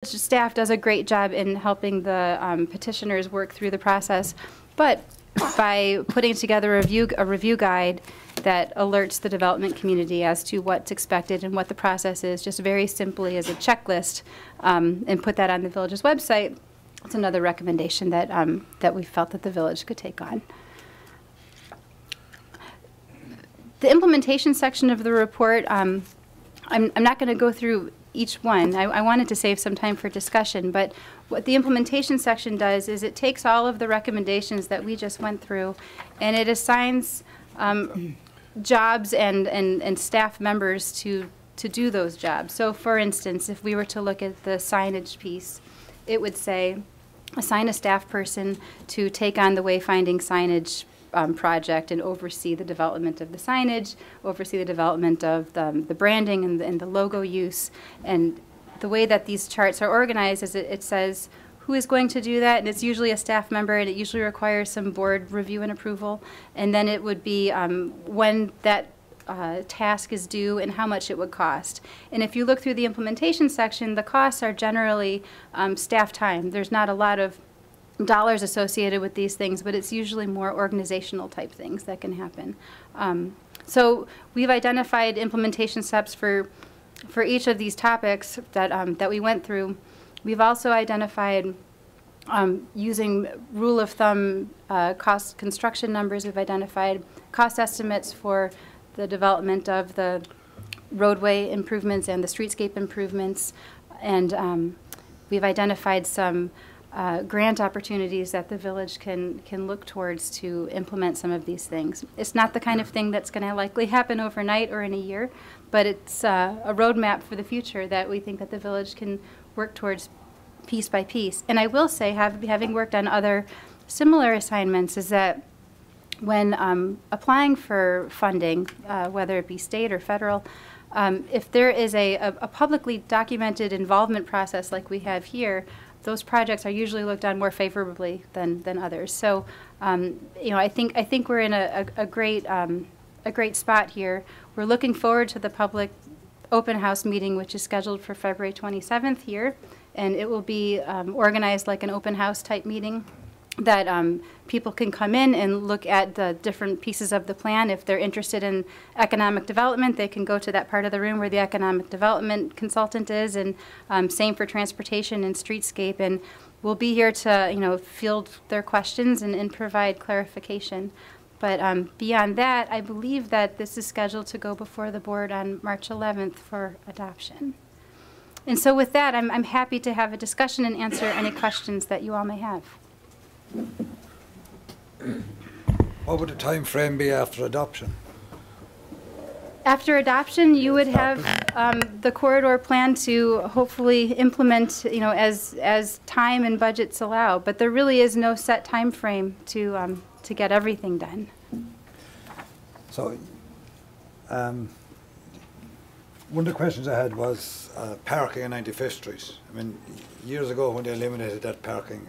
Staff does a great job in helping the petitioners work through the process, but by putting together a review guide that alerts the development community as to what's expected and what the process is, just very simply as a checklist, and put that on the village's website. It's another recommendation that that we felt that the village could take on. The implementation section of the report, I'm not going to go through each one. I wanted to save some time for discussion, but what the implementation section does is it takes all of the recommendations that we just went through and it assigns jobs and staff members to do those jobs. So for instance, if we were to look at the signage piece, it would say assign a staff person to take on the wayfinding signage project and oversee the development of the signage, oversee the development of the branding and the logo use. And the way that these charts are organized is it says who is going to do that, and it's usually a staff member, and it usually requires some board review and approval. And then it would be when that task is due and how much it would cost. And if you look through the implementation section, the costs are generally staff time. There's not a lot of dollars associated with these things, but it's usually more organizational type things that can happen. So we've identified implementation steps for each of these topics that we went through. We've also identified using rule of thumb cost construction numbers. We've identified cost estimates for the development of the roadway improvements and the streetscape improvements, and we've identified some grant opportunities that the village can look towards to implement some of these things. It's not the kind of thing that's going to likely happen overnight or in a year, but it's a roadmap for the future that we think that the village can work towards piece by piece. And I will say, having worked on other similar assignments, is that when applying for funding, whether it be state or federal, if there is a publicly documented involvement process like we have here, those projects are usually looked on more favorably than others. So, you know, I think we're in a great spot here. We're looking forward to the public open house meeting, which is scheduled for February 27th here, and it will be organized like an open house type meeting that people can come in and look at the different pieces of the plan. If they're interested in economic development, they can go to that part of the room where the economic development consultant is, and same for transportation and streetscape. And we'll be here to, you know, field their questions and provide clarification. But beyond that, I believe that this is scheduled to go before the board on March 11th for adoption. And so with that, I'm happy to have a discussion and answer any questions that you all may have. What would the time frame be after adoption? After adoption, you would have the corridor plan to hopefully implement, you know, as time and budgets allow. But there really is no set time frame to get everything done. So, one of the questions I had was parking on 95th Street. I mean, years ago when they eliminated that parking,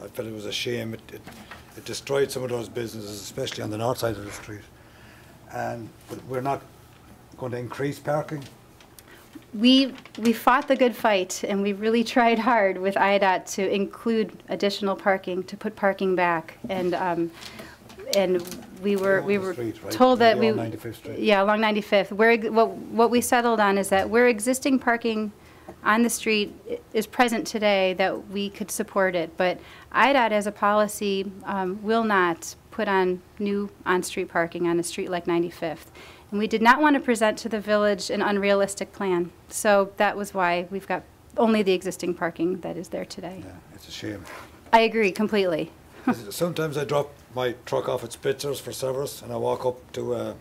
I felt it was a shame. It destroyed some of those businesses, especially on the north side of the street. And but we're not going to increase parking. We fought the good fight, and we really tried hard with IDOT to include additional parking, to put parking back, and we were street, right? told that along 95th Street. Yeah, along 95th. What we settled on is that where existing parking on the street is present today, that we could support it, but IDOT as a policy will not put on new on-street parking on a street like 95th. And we did not want to present to the village an unrealistic plan. So that was why we've got only the existing parking that is there today. Yeah, it's a shame. I agree completely. Sometimes I drop my truck off at Spitzer's for service and I walk up to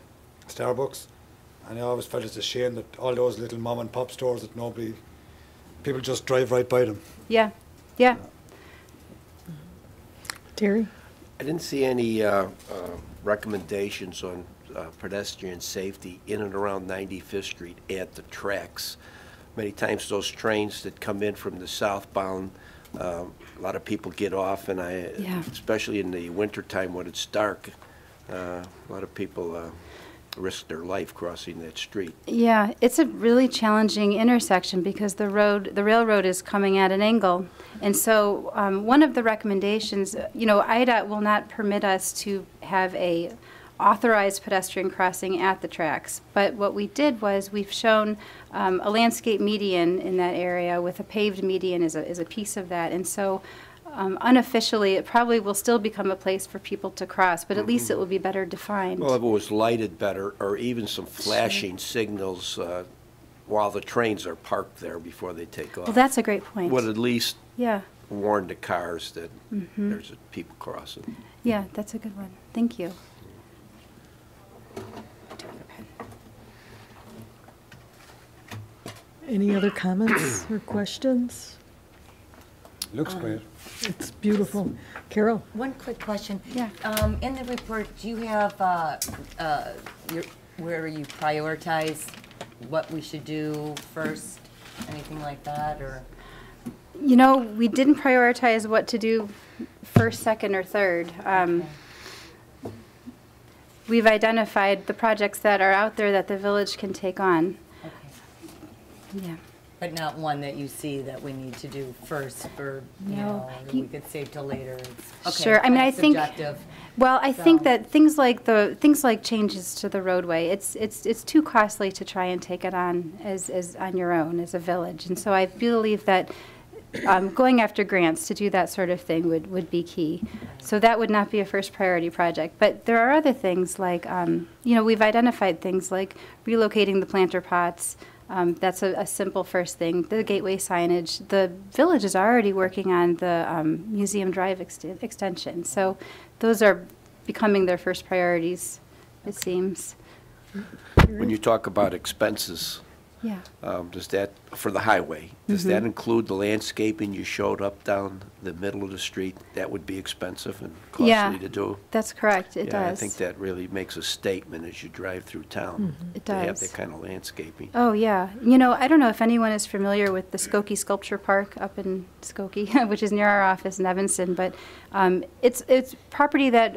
Starbucks, and I always felt it's a shame that all those little mom and pop stores that people just drive right by them. Yeah, yeah. Terry? I didn't see any recommendations on pedestrian safety in and around 95th Street at the tracks. Many times those trains that come in from the southbound, a lot of people get off, and especially in the wintertime when it's dark, a lot of people risk their life crossing that street. Yeah, it's a really challenging intersection because the railroad is coming at an angle. And so one of the recommendations, IDOT will not permit us to have a authorized pedestrian crossing at the tracks. But what we did was we've shown a landscape median in that area with a paved median is a piece of that. And so unofficially, it probably will still become a place for people to cross, but at least it will be better defined. Well, if it was lighted better, or even some flashing signals while the trains are parked there before they take off. Well, that's a great point. Would at least Yeah, warn the cars that there's people crossing. yeah, that's a good one. Thank you. Any other comments or questions? Looks great. It's beautiful. Carol? One quick question. Yeah. In the report, do you have where you prioritize what we should do first, anything like that, or? We didn't prioritize what to do first, second, or third. We've identified the projects that are out there that the village can take on. Okay. Yeah. But not one that you see that we need to do first, or, No. that we could save till later. Okay, Sure. I mean, I that's think. subjective. Well, I think So- that things like changes to the roadway, it's too costly to try and take it on as on your own as a village, and so I believe that going after grants to do that sort of thing would be key. So that would not be a first priority project. But there are other things like we've identified things like relocating the planter pots. That's a simple first thing. The gateway signage. The village is already working on the Museum Drive extension. So those are becoming their first priorities, it seems. When you talk about expenses, Yeah. does that, for the highway, does that include the landscaping you showed up down the middle of the street? That would be expensive and Yeah. costly to do? That's correct. It Yeah, does. I think that really makes a statement as you drive through town. It To have does. that kind of landscaping. Oh, yeah. I don't know if anyone is familiar with the Skokie Sculpture Park up in Skokie, which is near our office in Evanston, but it's property that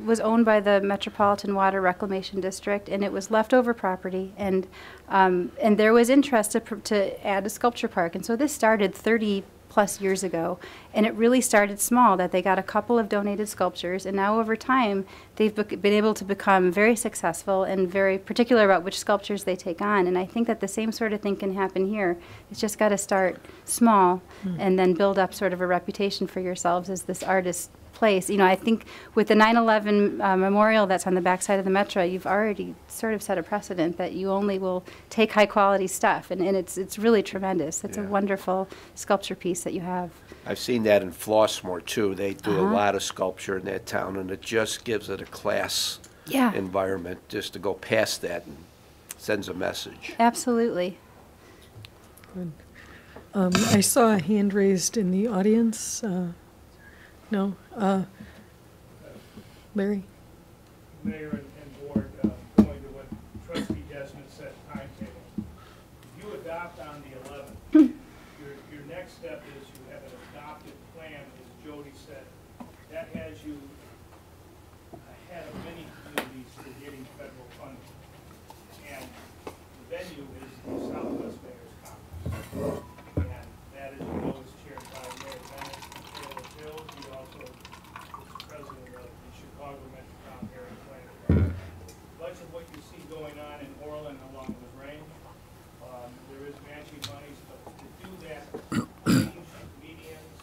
was owned by the Metropolitan Water Reclamation District, and it was leftover property, and there was interest to add a sculpture park, and so this started 30-plus years ago, and it really started small, that they got a couple of donated sculptures, and now over time, they've been able to become very successful and very particular about which sculptures they take on, and I think that the same sort of thing can happen here. It's just got to start small and then build up sort of a reputation for yourselves as this artist place. I think with the 9/11 memorial that's on the backside of the Metro, you've already sort of set a precedent that you only will take high-quality stuff, and it's really tremendous. It's a Yeah. wonderful sculpture piece that you have. I've seen that in Flossmoor, too. They do a lot of sculpture in that town, and it just gives it a class Yeah. environment just to go past that and sends a message. Absolutely. I saw a hand raised in the audience. No? Larry? Mayor and board, going to what trustee Desmond said, timetable. If you adopt on the 11th, your next step is you have an adopted plan, as Jody said. That has you ahead of many communities for getting federal funding. And the venue is the Southwest Mayor's Conference. And that, as you know, is chaired by Mayor Bennett and Taylor Fields. He also is president of the Chicago Metropolitan Area Planning Department. Much of what you see going on in Orland along the range, there is matching monies, but to do that, change medians,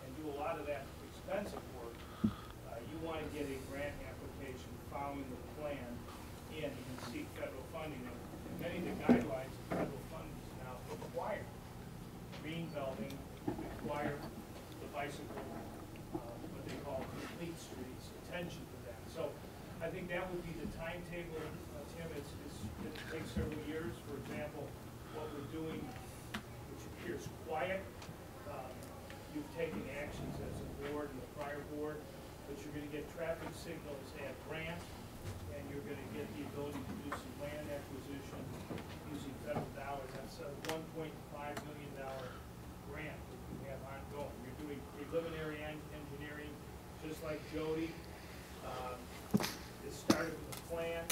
and do a lot of that expensive work, you want to get a grant application following the plan in and seek federal funding. And many of the guidelines of federal funding now require green belting, require the bicycle, what they call complete streets, attention to that. So I think that would be the timetable, Tim. It takes several years. For example, what we're doing, which appears quiet, you've taken actions as a board and the prior board, but you're going to get traffic signals at Grant, and you're going to get the ability to do some land acquisition using federal dollars. That's a $1.5 million grant that we have ongoing. You're doing preliminary engineering, just like Jody. It started with a plan.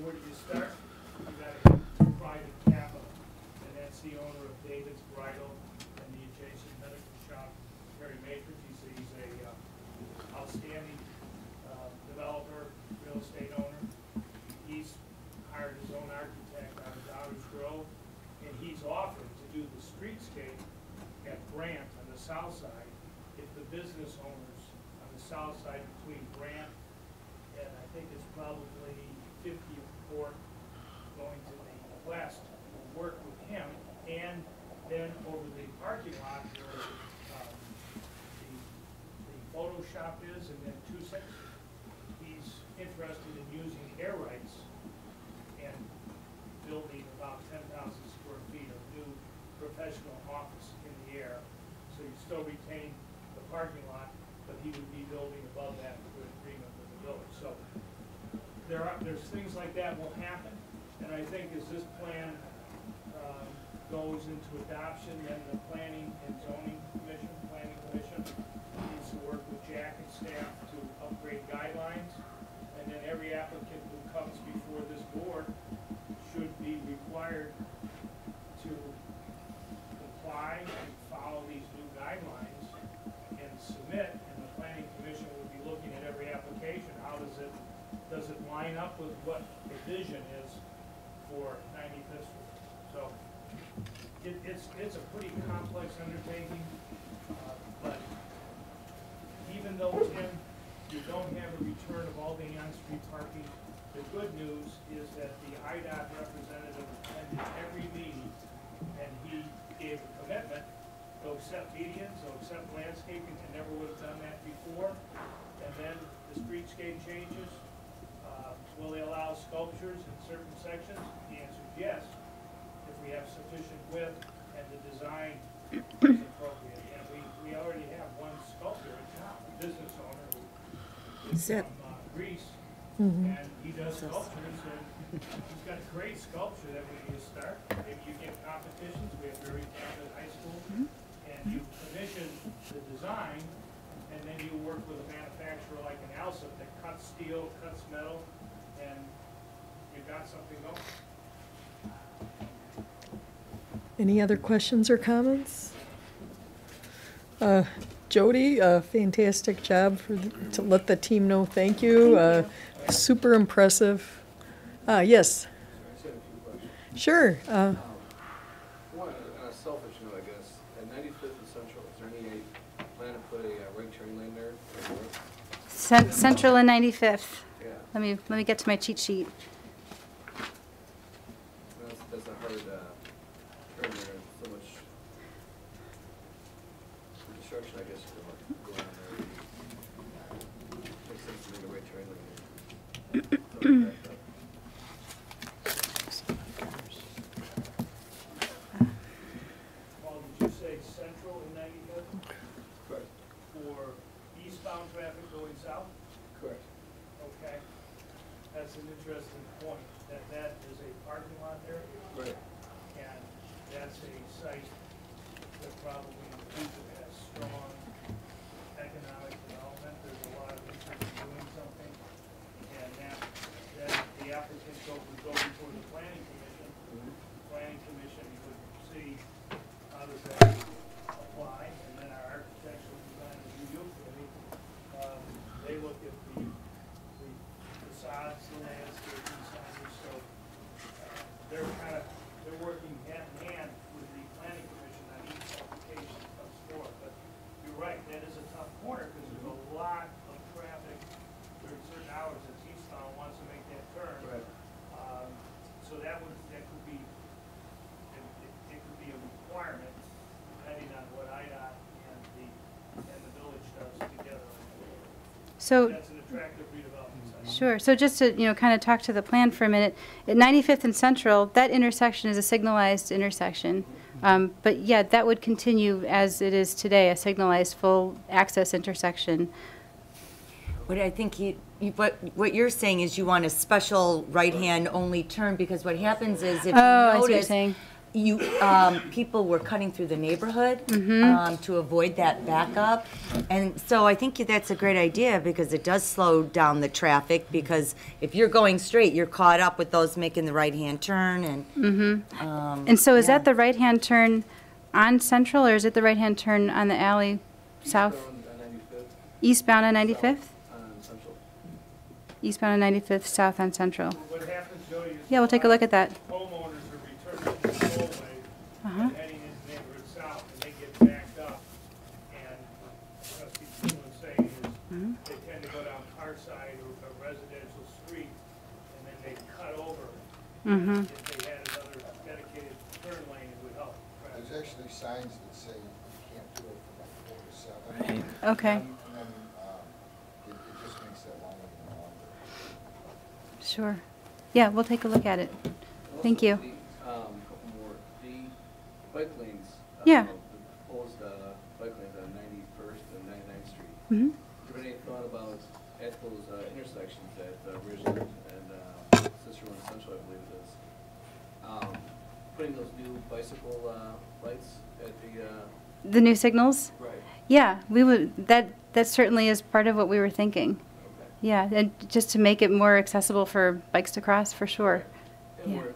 where do you start? You gotta hit private capital, and that's the owner of David's Bridal and the adjacent medical shop, Perry Matrix. He's a outstanding developer, real estate owner. He's hired his own architect out of Downers Grove, and he's offered to do the streetscape at Grant on the south side if the business owners on the south side between Grant and I think it's probably 50th Court going to the west will work with him, and then over the parking lot where the photo shop is, and then 260. He's interested in using air rights and building about 10,000 square feet of new professional office in the air. So you still retain the parking lot, but he would be building above that through agreement with the village. So there's things like that will happen, and I think as this plan goes into adoption, then the Planning and Zoning Commission, Planning Commission needs to work with Jack and staff to upgrade guidelines, and then every applicant who comes before this board should be required to comply and follow these new guidelines and submit, and the Planning Commission will be looking at every application. How does it line up with what the vision is for 95th Street? So it's a pretty complex undertaking, but even though, Tim, you don't have a return of all the on-street parking, the good news is that the IDOT representative attended every meeting, and he gave a commitment to accept medians, to accept landscaping, and never would have done that before. And then the streetscape changes. Will they allow sculptures in certain sections? The answer is yes, if we have sufficient width and the design is appropriate. And we already have one sculptor in town, a business owner who is from Greece, and he does sculptures, and he's got a great sculpture that when you start, if you get competitions, we have very talented high school, and you commission the design, and then you work with a manufacturer like an Alsop that cuts steel, cuts metal, and you've got something going. Any other questions or comments? Jody, fantastic job to let the team know. Thank you. Super impressive. Yes. Sure. One, on a selfish note, I guess, at 95th and Central, is there any plan to put a right turn lane there? Central and 95th. Yeah. Let me get to my cheat sheet. That's a hard turn there, so much construction, I guess, going on there. Makes sense to make a right turn lane there. Paul, did you say Central and 95th? Correct. For eastbound traffic going south? Correct. Okay. That's an interesting point, that is a parking lot there. Right. And that's a site that probably in the future has strong economic development. There's a lot of interest in doing something. And that the applicant would go before the planning commission. The planning commission would see how does that apply, and then our architectural design review committee, they look at the facades, the landscaping, signage, so they're working hand in hand with the planning commission on each application that comes forward. But you're right, that is a tough corner because there's a lot of traffic during certain hours that eastbound wants to make that turn. Right. So that could be it could be a requirement depending on what IDOT and the village does together. So. That's an attractive redevelopment site. Sure. So just to, kind of talk to the plan for a minute, at 95th and Central, that intersection is a signalized intersection. But yeah, that would continue as it is today, a signalized full access intersection. What I think what you're saying is you want a special right-hand only turn, because what happens is if Oh, I see what you you're notice, saying. people were cutting through the neighborhood Mm-hmm. to avoid that backup. And so I think that's a great idea because it does slow down the traffic because if you're going straight, you're caught up with those making the right-hand turn and. And so is Yeah. that the right-hand turn on Central, or is it the right-hand turn on the alley south? Eastbound on 95th, Eastbound on 95th? on Central. Eastbound on 95th, south on Central. What happens, Jody, is. Yeah, we'll take a look at that. Homeowners are returning to the tollway Uh-huh. and heading into neighborhood south, and they get backed up. And what trustee Keelan was saying is, Mm-hmm. they tend to go down Carside or a residential street, and then they cut over. Mm-hmm. If they had another dedicated turn lane, it would help. There's actually signs that say you can't do it from like 4 to 7. Okay, And then, it just makes that longer and longer. sure. Yeah, we'll take a look at it. Thank you. Couple more. The bike lanes. Yeah. The proposed bike lanes on 91st and 99th Street. Mhm. Have you any thought about at those intersections at Ridgeland and Cicero and Central, I believe it is, putting those new bicycle lights at the, The new signals? right, Yeah, we would, that certainly is part of what we were thinking. okay. Yeah, and just to make it more accessible for bikes to cross, for sure. And Yeah. more,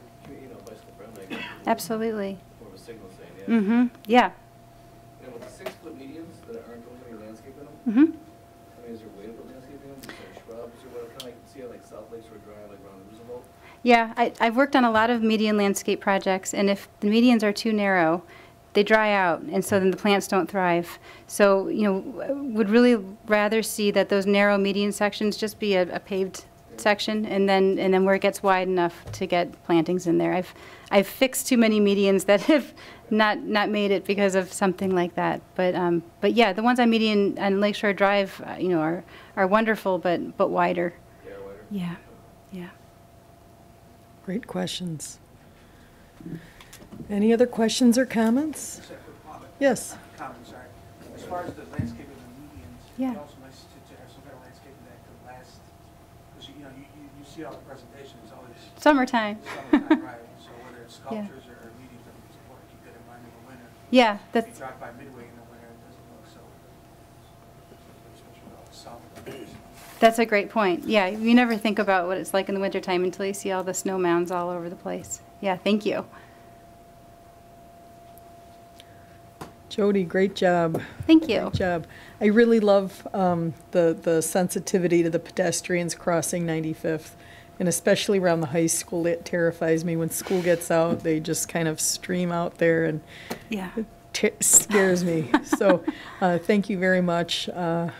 bicycle friendly. I guess, absolutely. More of a signal saying, yeah. Mm-hmm, yeah. And with the 6-foot medians that aren't going to landscape in them, Mm-hmm. I mean, is there a way to put landscaping in them? Is there shrubs or whatever? Kind of like, see how like South Lakes Shore Drive, like around Roosevelt? Yeah, I've worked on a lot of median landscape projects, and if the medians are too narrow, they dry out, and so then the plants don't thrive. So, would really rather see that those narrow median sections just be a paved section, and then where it gets wide enough to get plantings in there. I've fixed too many medians that have not made it because of something like that. But yeah, the ones on median on Lakeshore Drive, are wonderful, but wider. Yeah, or wider? Yeah, yeah. Great questions. Any other questions or comments? Just a quick comment. Yes. Comment, sorry. As far as the landscaping of the medians, Yeah. it'd be also nice to have some kind of landscaping that could last, because you see all the presentation, it's always Summertime. summertime, right? So whether it's Yeah. sculptures or medians, it's important to keep that in mind in the winter. Yeah, If that's, you drive by Midway in the winter, it doesn't look so, especially with all the summer. that's a great point. Yeah, you never think about what it's like in the wintertime until you see all the snow mounds all over the place. Yeah, thank you. Jody, great job. Thank you. Great job. I really love the sensitivity to the pedestrians crossing 95th, and especially around the high school. It terrifies me when school gets out. They just kind of stream out there, and Yeah. it scares me. So thank you very much.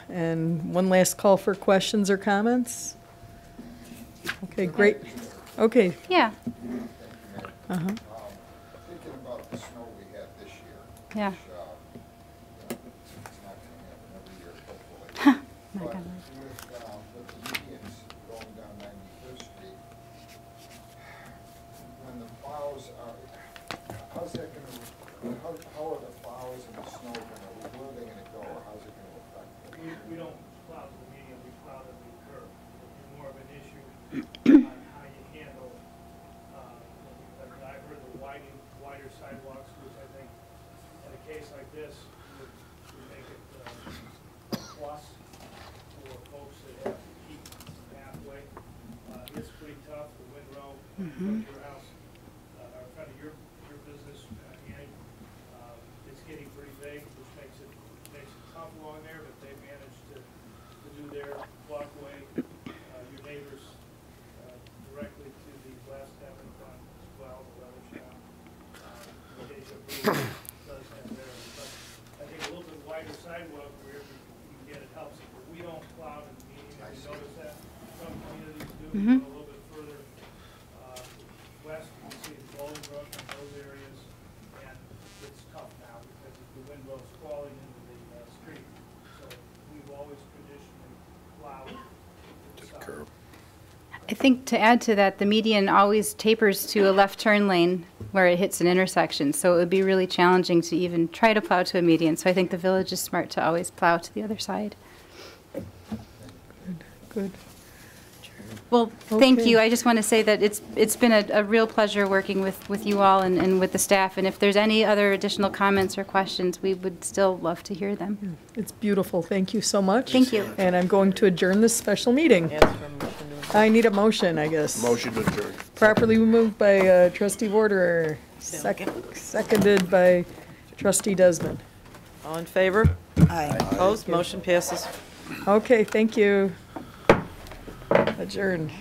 And one last call for questions or comments. Okay, great. Okay. Yeah, Uh-huh. Thinking about the snow we had this year. Yeah. Which, it's not gonna happen every year, hopefully. Knock But on wood. with the medians going down 91st Street, when the plows are, how's that gonna, how are the plows and the snow gonna, where are they gonna go, or how's it gonna affect them? We don't plow the median, we plow the curb. It's more of an issue on how you handle, I've heard the wider sidewalks, which I think in a case like this would make it a plus for folks that have to keep the pathway. It's pretty tough, the windrow, in front of your house, or in front of your business, Annie. It's getting pretty big, which makes it tough along there, but they managed to do their walkway. Your neighbors directly to the west have it done as well, the leather shop. Deja Vu does have theirs, but I think a little bit wider sidewalk where you can get it helps. But we don't plow in the median, if you notice that. Some communities do, go a little bit further west, you can see Bolingbrook and those areas, and it's tough now because of the windrows falling into the street. So we've always traditionally plowed to the curb. I think to add to that, the median always tapers to a left turn lane where it hits an intersection, so it would be really challenging to even try to plow to a median. So I think the village is smart to always plow to the other side. Good. Well, thank Okay. you. I just want to say that it's been a real pleasure working with you all and with the staff. And if there's any other additional comments or questions, we would still love to hear them. It's beautiful. Thank you so much. Thank you. And I'm going to adjourn this special meeting. I need a motion, I guess. Motion to adjourn. Properly moved by trustee Vorderer, seconded by trustee Desmond. All in favor? Aye. Opposed? Motion passes. Okay, thank you. Adjourned.